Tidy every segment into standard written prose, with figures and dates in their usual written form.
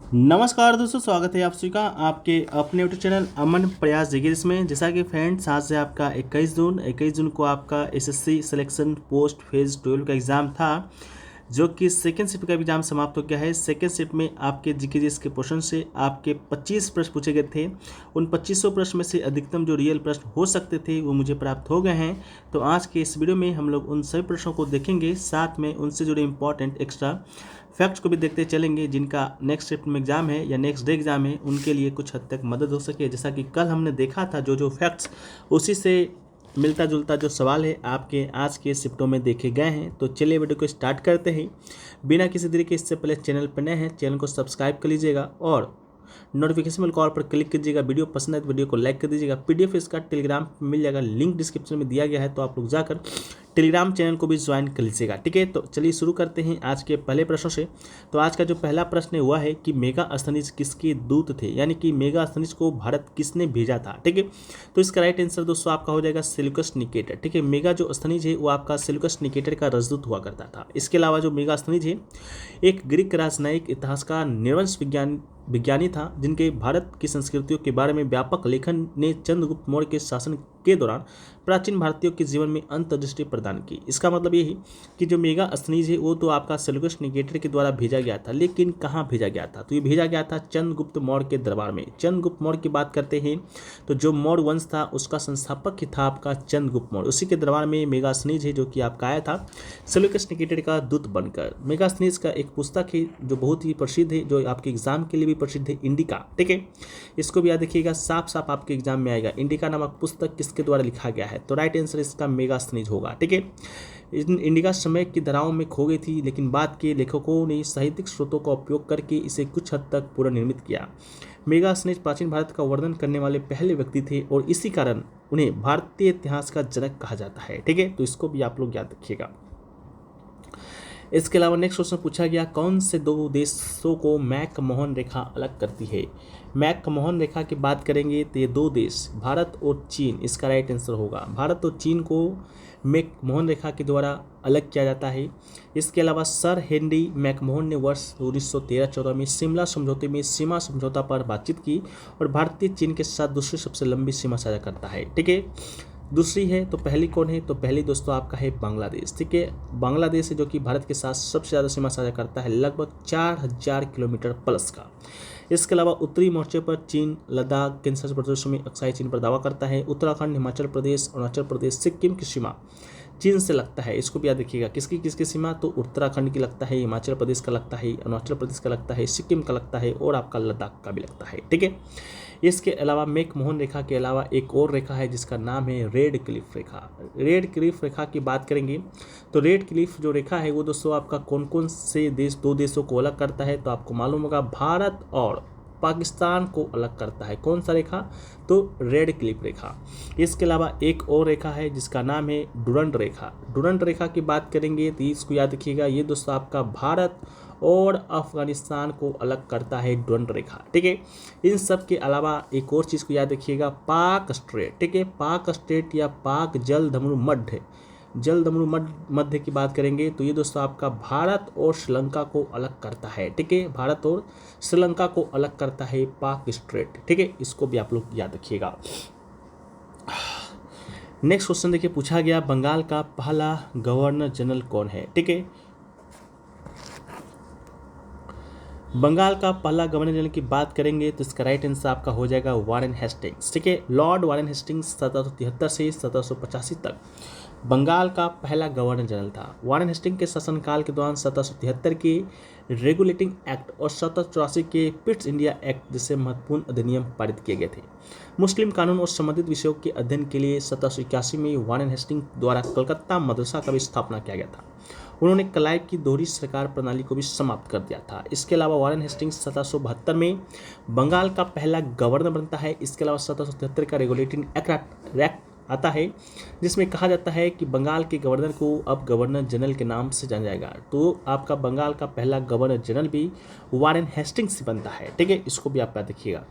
नमस्कार दोस्तों, स्वागत है आप सभी का आपके अपने यूट्यूब चैनल अमन प्रयास जिगिस में। जैसा कि फ्रेंड्स, आज से आपका 21 जून को आपका एसएससी सिलेक्शन पोस्ट फेज़ 12 का एग्ज़ाम था, जो कि सेकेंड शिफ्ट का एग्ज़ाम समाप्त हो गया है। सेकेंड शिफ्ट में आपके जीकेजीएस के क्वेश्चन से आपके 25 प्रश्न पूछे गए थे। उन 2500 प्रश्न में से अधिकतम जो रियल प्रश्न हो सकते थे वो मुझे प्राप्त हो गए हैं। तो आज के इस वीडियो में हम लोग उन सभी प्रश्नों को देखेंगे, साथ में उनसे जुड़े इंपॉर्टेंट एक्स्ट्रा फैक्ट्स को भी देखते चलेंगे, जिनका नेक्स्ट शिफ्ट में एग्जाम है या नेक्स्ट डे एग्जाम है, उनके लिए कुछ हद तक मदद हो सके। जैसा कि कल हमने देखा था, जो फैक्ट्स उसी से मिलता जुलता जो सवाल है आपके आज के शिफ्टों में देखे गए हैं। तो चलिए वीडियो को स्टार्ट करते हैं बिना किसी देरी के। इससे पहले चैनल पर नए हैं, चैनल को सब्सक्राइब कर लीजिएगा और नोटिफिकेशन बेल कॉल पर क्लिक कीजिएगा। वीडियो पसंद है तो वीडियो को लाइक कर दीजिएगा। पीडीएफ इसका टेलीग्राम मिल जाएगा, लिंक डिस्क्रिप्शन में दिया गया है, तो आप लोग जाकर टेलीग्राम चैनल को भी ज्वाइन कर लीजिएगा। ठीक है, तो चलिए शुरू करते हैं आज के पहले प्रश्नों से। तो आज का जो पहला प्रश्न है वह है कि मेगास्थनीज किसके दूत थे, यानी कि मेगास्थनीज को भारत किसने भेजा था। ठीक है, तो इसका राइट आंसर दोस्तों आपका हो जाएगा सेल्यूकस निकेटर। ठीक है, मेगा जो स्थनीज है वो आपका सेल्यूकस निकेटर का राजदूत हुआ करता था। इसके अलावा जो मेगास्थनीज है एक ग्रीक राजनयिक इतिहासकार निर्वंश विज्ञानी था, जिनके भारत की संस्कृतियों के बारे में व्यापक लेखन ने चंद्रगुप्त मौर्य के शासन के दौरान प्राचीन भारतीयों के जीवन में अंतर्दृष्टि प्रदान की। इसका मतलब ये है कि जो मेगास्थनीज है वो तो आपका सेल्यूकस निकेटर के द्वारा भेजा गया था, लेकिन कहाँ भेजा गया था? तो ये भेजा गया था चंद्रगुप्त मौर्य के दरबार में। चंद्रगुप्त मौर्य की बात करते हैं तो जो मौर्य वंश था उसका संस्थापक ही था आपका चंद्रगुप्त मौर्य। उसी के दरबार में मेगास्थनीज है जो कि आपका आया था सेल्यूकस निकेटर का दूत बनकर। मेगास्थनीज का एक पुस्तक है जो बहुत ही प्रसिद्ध है, जो आपके एग्जाम के लिए भी प्रसिद्ध है, इंडिका। ठीक है, इसको भी याद रखिएगा, साफ साफ आपके एग्जाम में आएगा। इंडिका नामक पुस्तक किसके द्वारा लिखा गया है? तो राइट आंसर इसका मेगास्थनीज होगा। ठीक है, इंडिका समय की धाराओं में खो गई थी, लेकिन बाद के लेखकों ने साहित्यिक स्रोतों का उपयोग करके इसे कुछ हद तक पुनर्निर्मित किया। मेगास्थनीज प्राचीन भारत का वर्णन करने वाले पहले व्यक्ति थे और इसी कारण उन्हें भारतीय इतिहास का जनक कहा जाता है। ठीक है, तो इसको भी आप लोग याद रखिएगा। इसके अलावा नेक्स्ट क्वेश्चन पूछा गया, कौन से दो देशों को मैकमोहन रेखा अलग करती है? मैकमोहन रेखा की बात करेंगे तो ये दो देश भारत और चीन, इसका राइट आंसर होगा। भारत और चीन को मैकमोहन रेखा के द्वारा अलग किया जाता है। इसके अलावा सर हेनरी मैकमोहन ने वर्ष 1913-14 में शिमला समझौते में सीमा समझौता पर बातचीत की और भारतीय चीन के साथ दूसरी सबसे लंबी सीमा साझा करता है। ठीक है, दूसरी है तो पहली कौन है? तो पहली दोस्तों आपका है बांग्लादेश। ठीक है, बांग्लादेश है जो कि भारत के साथ सबसे ज़्यादा सीमा साझा करता है, लगभग 4000 किलोमीटर प्लस का। इसके अलावा उत्तरी मोर्चे पर चीन लद्दाख केंद्र शासित प्रदेशों में अक्साई चीन पर दावा करता है। उत्तराखंड, हिमाचल प्रदेश, अरुणाचल प्रदेश, सिक्किम की सीमा चीन से लगता है। इसको भी याद रखिएगा, किसकी किसकी सीमा? तो उत्तराखंड की लगता है, हिमाचल प्रदेश का लगता है, अरुणाचल प्रदेश का लगता है, सिक्किम का लगता है और आपका लद्दाख का भी लगता है। ठीक है, इसके अलावा मैकमोहन रेखा के अलावा एक और रेखा है जिसका नाम है रेड क्लिफ रेखा। रेड क्लिफ रेखा की बात करेंगे तो रेड क्लिफ जो रेखा है वो दोस्तों आपका कौन कौन से देश, दो देशों को अलग करता है? तो आपको मालूम होगा, भारत और पाकिस्तान को अलग करता है। कौन सा रेखा? तो रेड क्लिफ रेखा। इसके अलावा एक और रेखा है जिसका नाम है डुरंड रेखा। डुरंड रेखा की बात करेंगे तो इसको याद रखिएगा, ये दोस्तों आपका भारत और अफगानिस्तान को अलग करता है डुरंड रेखा। ठीक है, इन सब के अलावा एक और चीज़ को याद रखिएगा, पाक स्ट्रेट। ठीक है, पाक स्ट्रेट या पाक जलधमरू मध्य, जलधमरू मध्य की बात करेंगे तो ये दोस्तों आपका भारत और श्रीलंका को अलग करता है। ठीक है, भारत और श्रीलंका को अलग करता है पाक स्ट्रेट। ठीक है, इसको भी आप लोग याद रखिएगा। नेक्स्ट क्वेश्चन देखिए, पूछा गया बंगाल का पहला गवर्नर जनरल कौन है? ठीक है, बंगाल का पहला गवर्नर जनरल की बात करेंगे तो इसका राइट आंसर आपका हो जाएगा वारेन हेस्टिंग्स। ठीक है, लॉर्ड वारेन हेस्टिंग्स 1773 से 1785 तक बंगाल का पहला गवर्नर जनरल था। वारेन हेस्टिंग्स के शासनकाल के दौरान 1773 के रेगुलेटिंग एक्ट और 1784 के पिट्स इंडिया एक्ट जैसे महत्वपूर्ण अधिनियम पारित किए गए थे। मुस्लिम कानून और संबंधित विषयों के अध्ययन के लिए 1781 में वारेन हेस्टिंग्स द्वारा कलकत्ता मदरसा का भी स्थापना किया गया था। उन्होंने क्लाइव की दोहरी सरकार प्रणाली को भी समाप्त कर दिया था। इसके अलावा वारेन हेस्टिंग्स 1772 में बंगाल का पहला गवर्नर बनता है। इसके अलावा 1773 का रेगुलेटिंग एक्ट आता है, जिसमें कहा जाता है कि बंगाल के गवर्नर को अब गवर्नर जनरल के नाम से जाना जाएगा। तो आपका बंगाल का पहला गवर्नर जनरल भी वारेन हेस्टिंग्स से बनता है। ठीक है, इसको भी आप याद रखिएगा।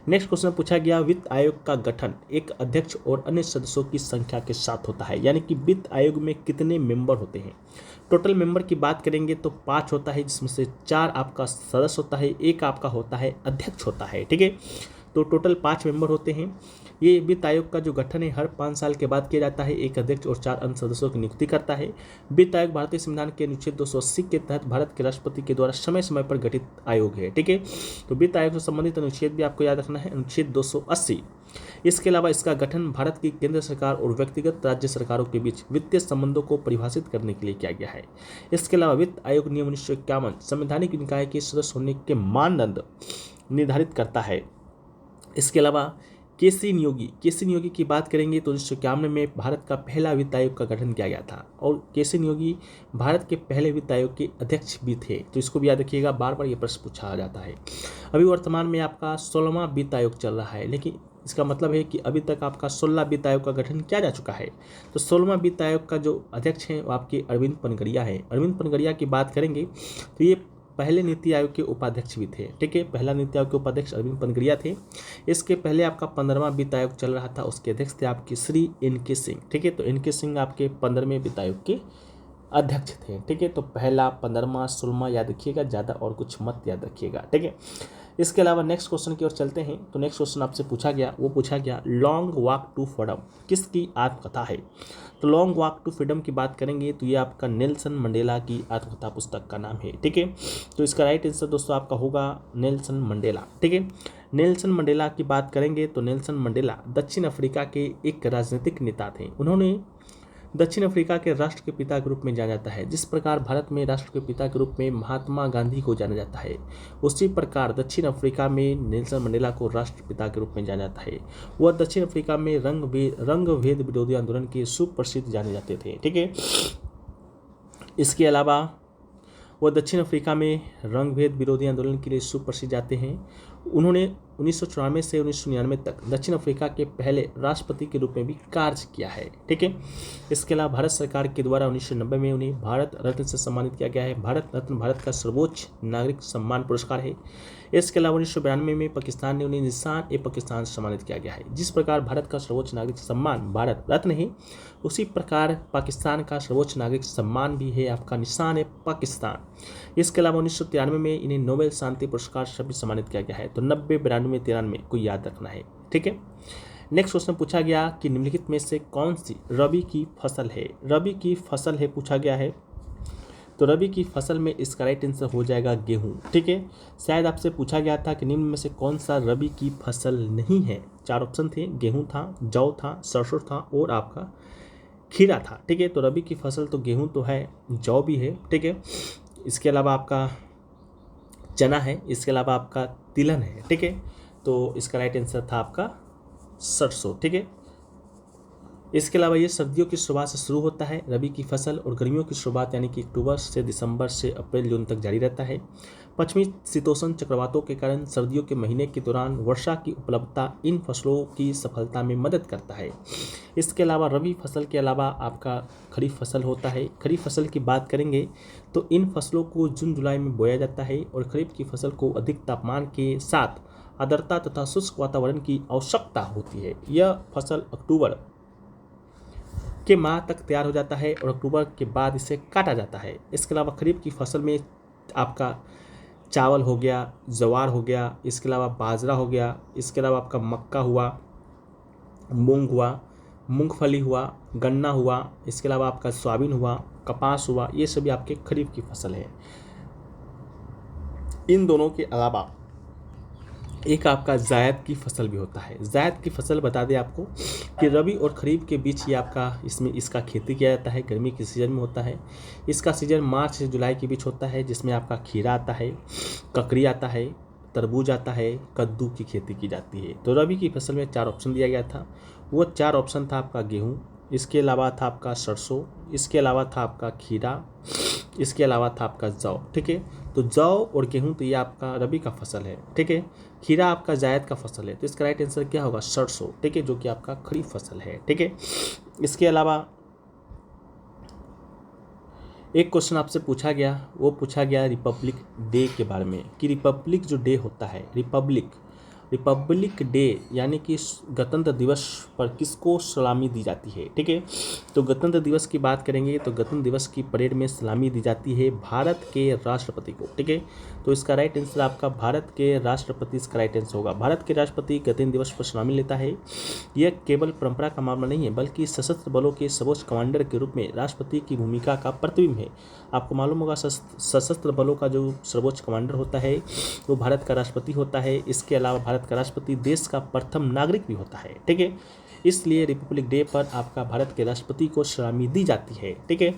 नेक्स्ट क्वेश्चन पूछा गया, वित्त आयोग का गठन एक अध्यक्ष और अन्य सदस्यों की संख्या के साथ होता है, यानी कि वित्त आयोग में कितने मेंबर होते हैं। टोटल मेंबर की बात करेंगे तो 5 होता है, जिसमें से 4 आपका सदस्य होता है, 1 आपका होता है अध्यक्ष होता है। ठीक है, तो टोटल 5 मेंबर होते हैं। ये वित्त आयोग का जो गठन है हर 5 साल के बाद किया जाता है, 1 अध्यक्ष और 4 अन्य सदस्यों की नियुक्ति करता है। वित्त आयोग भारतीय संविधान के अनुच्छेद 280 के तहत भारत के राष्ट्रपति के द्वारा समय समय पर गठित आयोग है। ठीक है, तो वित्त आयोग से संबंधित अनुच्छेद भी आपको याद रखना है, अनुच्छेद 280। इसके अलावा इसका गठन भारत की केंद्र सरकार और व्यक्तिगत राज्य सरकारों के बीच वित्तीय संबंधों को परिभाषित करने के लिए किया गया है। इसके अलावा वित्त आयोग नियम 1951 संवैधानिक निकाय के सदस्य होने के मानदंड निर्धारित करता है। इसके अलावा केसी नियोगी की बात करेंगे तो 1951 में भारत का पहला वित्त आयोग का गठन किया गया था और केसी नियोगी भारत के पहले वित्त आयोग के अध्यक्ष भी थे। तो इसको भी याद रखिएगा, बार बार ये प्रश्न पूछा जाता है। अभी वर्तमान में आपका 16वां वित्त आयोग चल रहा है, लेकिन इसका मतलब है कि अभी तक आपका 16 वित्त आयोग का गठन किया जा चुका है। तो 16वां वित्त आयोग का जो अध्यक्ष हैं वो आपके अरविंद पनगड़िया है। अरविंद पनगड़िया की बात करेंगे तो ये पहले नीति आयोग के उपाध्यक्ष भी थे। ठीक है, पहला नीति आयोग के उपाध्यक्ष अरविंद पनगड़िया थे। इसके पहले आपका 15वां वित्त आयोग चल रहा था, उसके अध्यक्ष थे आपके श्री एन.के. सिंह। ठीक है, तो एन.के. सिंह आपके 15वें वित्त आयोग के अध्यक्ष थे। ठीक है, तो पहला, 15वां, 16वां याद रखिएगा, ज़्यादा और कुछ मत याद रखिएगा। ठीक है, इसके अलावा नेक्स्ट क्वेश्चन की ओर चलते हैं। तो नेक्स्ट क्वेश्चन आपसे पूछा गया लॉन्ग वॉक टू फ्रीडम किसकी आत्मकथा है। तो लॉन्ग वॉक टू फ्रीडम की बात करेंगे तो ये आपका नेल्सन मंडेला की आत्मकथा पुस्तक का नाम है। ठीक है, तो इसका राइट आंसर दोस्तों आपका होगा नेल्सन मंडेला। ठीक है, नेल्सन मंडेला की बात करेंगे तो नेल्सन मंडेला दक्षिण अफ्रीका के एक राजनीतिक नेता थे। उन्होंने दक्षिण अफ्रीका के राष्ट्र के पिता के रूप में जाना जाता है। जिस प्रकार भारत में राष्ट्र के पिता के रूप में महात्मा गांधी को जाना जाता है, उसी प्रकार दक्षिण अफ्रीका में नेल्सन मंडेला को राष्ट्रपिता के रूप में जाना जाता है। वह दक्षिण अफ्रीका में रंग भेद विरोधी आंदोलन के सुप्रसिद्ध जाने जाते थे। ठीक है, इसके अलावा वह दक्षिण अफ्रीका में रंग भेद विरोधी आंदोलन के लिए सुप्रसिद्ध जाते हैं। उन्होंने 1994 से 1999 तक दक्षिण अफ्रीका के पहले राष्ट्रपति के रूप में भी कार्य किया है। ठीक है, इसके अलावा भारत सरकार के द्वारा 1990 में उन्हें भारत रत्न से सम्मानित किया गया है। भारत रत्न भारत का सर्वोच्च नागरिक सम्मान पुरस्कार है। इसके अलावा 1992 में पाकिस्तान ने उन्हें निशान-ए-पाकिस्तान से सम्मानित किया गया है। जिस प्रकार भारत का सर्वोच्च नागरिक सम्मान भारत रत्न है, उसी प्रकार पाकिस्तान का सर्वोच्च नागरिक सम्मान भी है आपका निशान-ए-पाकिस्तान। इसके अलावा 1993 में इन्हें नोबेल शांति पुरस्कार से भी सम्मानित किया गया है। तो 90, 92, 93 को याद रखना है। ठीक है, नेक्स्ट क्वेश्चन पूछा गया कि निम्नलिखित में से कौन सी रबी की फसल है। रबी की फसल है पूछा गया है, तो रबी की फसल में इसका राइट आंसर हो जाएगा गेहूं। ठीक है, शायद आपसे पूछा गया था कि निम्न में से कौन सा रबी की फसल नहीं है। 4 ऑप्शन थे, गेहूं था, जौ था, सरसों था और आपका खीरा था। ठीक है, तो रबी की फसल तो गेहूं तो है, जौ भी है। ठीक है, इसके अलावा आपका चना है, इसके अलावा आपका तिलहन है। ठीक है, तो इसका राइट आंसर था आपका सरसों। ठीक है, इसके अलावा ये सर्दियों की शुरुआत से शुरू होता है रबी की फसल, और गर्मियों की शुरुआत यानी कि अक्टूबर से दिसंबर से अप्रैल जून तक जारी रहता है। पश्चिमी शीतोष्ण चक्रवातों के कारण सर्दियों के महीने के दौरान वर्षा की उपलब्धता इन फसलों की सफलता में मदद करता है। इसके अलावा रबी फसल के अलावा आपका खरीफ फसल होता है। खरीफ फसल की बात करेंगे तो इन फसलों को जून जुलाई में बोया जाता है, और खरीफ की फसल को अधिक तापमान के साथ आर्द्रता तथा शुष्क वातावरण की आवश्यकता होती है। यह फसल अक्टूबर के माह तक तैयार हो जाता है और अक्टूबर के बाद इसे काटा जाता है। इसके अलावा खरीफ की फसल में आपका चावल हो गया, ज्वार हो गया, इसके अलावा बाजरा हो गया, इसके अलावा आपका मक्का हुआ, मूंग हुआ, मूंगफली हुआ, गन्ना हुआ, इसके अलावा आपका सोयाबीन हुआ, कपास हुआ, ये सभी आपके खरीफ की फसल है। इन दोनों के अलावा एक आपका जायद की फसल भी होता है। जायद की फसल बता दें आपको कि रबी और खरीफ के बीच ये आपका इसका खेती किया जाता है। गर्मी के सीज़न में होता है। इसका सीज़न मार्च से जुलाई के बीच होता है, जिसमें आपका खीरा आता है, ककड़ी आता है, तरबूज आता है, कद्दू की खेती की जाती है। तो रबी की फसल में 4 ऑप्शन दिया गया था। वो 4 ऑप्शन था आपका गेहूँ, इसके अलावा था आपका सरसों, इसके अलावा था आपका खीरा, इसके अलावा था आपका जौ, ठीक है। तो जौ और गेहूँ तो ये आपका रबी का फसल है, ठीक है। खीरा आपका जायद का फसल है, तो इसका राइट आंसर क्या होगा, सरसों, ठीक है, जो कि आपका खरीफ फसल है, ठीक है। इसके अलावा एक क्वेश्चन आपसे पूछा गया, वो पूछा गया रिपब्लिक डे के बारे में, कि रिपब्लिक जो डे होता है, रिपब्लिक डे यानी कि गणतंत्र दिवस पर किसको सलामी दी जाती है, ठीक है। तो गणतंत्र दिवस की बात करेंगे तो गणतंत्र दिवस की परेड में सलामी दी जाती है भारत के राष्ट्रपति को, ठीक है। तो इसका राइट आंसर आपका भारत के राष्ट्रपति इसका राइट आंसर होगा। भारत के राष्ट्रपति गणतंत्र दिवस पर सलामी लेता है। यह केवल परंपरा का मामला नहीं है, बल्कि सशस्त्र बलों के सर्वोच्च कमांडर के रूप में राष्ट्रपति की भूमिका का प्रतिबिंब है। आपको मालूम होगा सशस्त्र बलों का जो सर्वोच्च कमांडर होता है वो भारत का राष्ट्रपति होता है। इसके अलावा भारत का राष्ट्रपति देश का प्रथम नागरिक भी होता है, ठीक है। इसलिए रिपब्लिक डे पर आपका भारत के राष्ट्रपति को सलामी दी जाती है, ठीक है।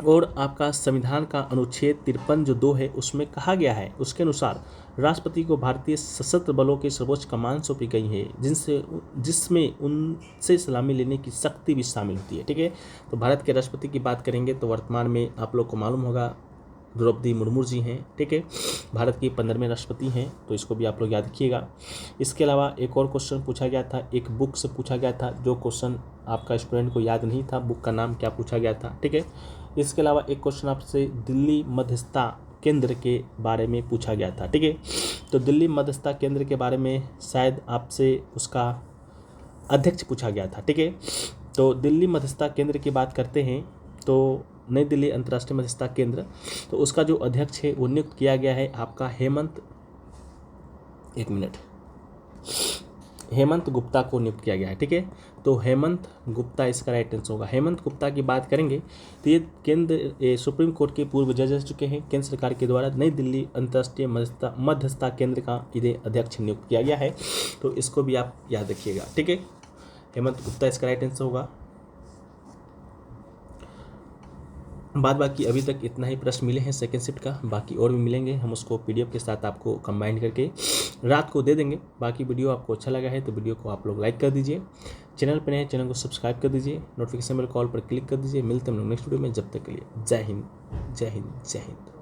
और आपका संविधान का अनुच्छेद 53 जो 2 है उसमें कहा गया है, उसके अनुसार राष्ट्रपति को भारतीय सशस्त्र बलों के सर्वोच्च कमान सौंपी गई है, जिसमें उनसे सलामी लेने की शक्ति भी शामिल होती है, ठीक है। तो भारत के राष्ट्रपति की बात करेंगे तो वर्तमान में आप लोग को मालूम होगा द्रौपदी मुर्मू जी हैं, ठीक है। भारत की 15वें राष्ट्रपति हैं, तो इसको भी आप लोग याद रखिएगा। इसके अलावा एक और क्वेश्चन पूछा गया था, एक बुक से पूछा गया था, जो क्वेश्चन आपका स्टूडेंट को याद नहीं था, बुक का नाम क्या पूछा गया था, ठीक है। इसके अलावा एक क्वेश्चन आपसे दिल्ली मध्यस्थता केंद्र के बारे में पूछा गया था, ठीक है। तो दिल्ली मध्यस्थता केंद्र के बारे में शायद आपसे उसका अध्यक्ष पूछा गया था, ठीक है। तो दिल्ली मध्यस्थता केंद्र की बात करते हैं तो नई दिल्ली अंतर्राष्ट्रीय मध्यस्थता केंद्र, तो उसका जो अध्यक्ष है वो नियुक्त किया गया है आपका हेमंत गुप्ता को नियुक्त किया गया है, ठीक है। तो हेमंत गुप्ता इसका राइट आंसर होगा। हेमंत गुप्ता की बात करेंगे तो ये सुप्रीम कोर्ट के पूर्व जज रह चुके हैं। केंद्र सरकार के द्वारा नई दिल्ली अंतर्राष्ट्रीय मध्यस्थता केंद्र का इन्हें अध्यक्ष नियुक्त किया गया है, तो इसको भी आप याद रखिएगा, ठीक है। हेमंत गुप्ता इसका राइट आंसर होगा। बाद बाकी अभी तक इतना ही प्रश्न मिले हैं सेकंड शिफ्ट का, बाकी और भी मिलेंगे, हम उसको पीडीएफ के साथ आपको कंबाइन करके रात को दे देंगे। बाकी वीडियो आपको अच्छा लगा है तो वीडियो को आप लोग लाइक कर दीजिए, चैनल पर नए चैनल को सब्सक्राइब कर दीजिए, नोटिफिकेशन बेल कॉल पर क्लिक कर दीजिए। मिलते हैं हम लोग नेक्स्ट वीडियो में, जब तक के लिए जय हिंद जय हिंद जय हिंद।